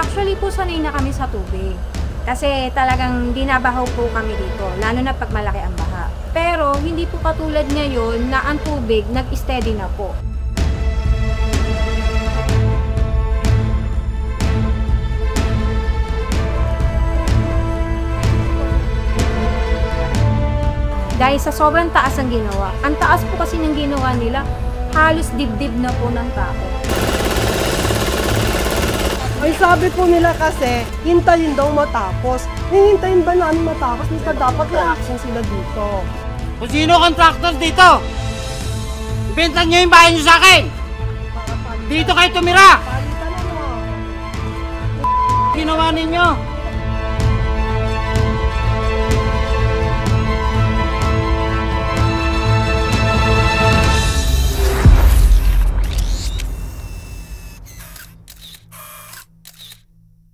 Actually po, sanay na kami sa tubig. Kasi talagang dinabahaw po kami dito, lalo na pag malaki ang baha. Pero hindi po katulad ngayon na ang tubig nag-steady na po. Dahil sa sobrang taas ang ginawa. Ang taas po kasi ng ginawa nila, halos dibdib na po ng tao. Ay, sabi po nila kasi, hintayin daw matapos. Hihintayin ba namin matapos? Mr. Dapat may action sila dito. Kung sino contractor dito, ibenta nyo yung bahay nyo sa akin! Dito kayo tumira! Palitan na mo. Ginawa ninyo!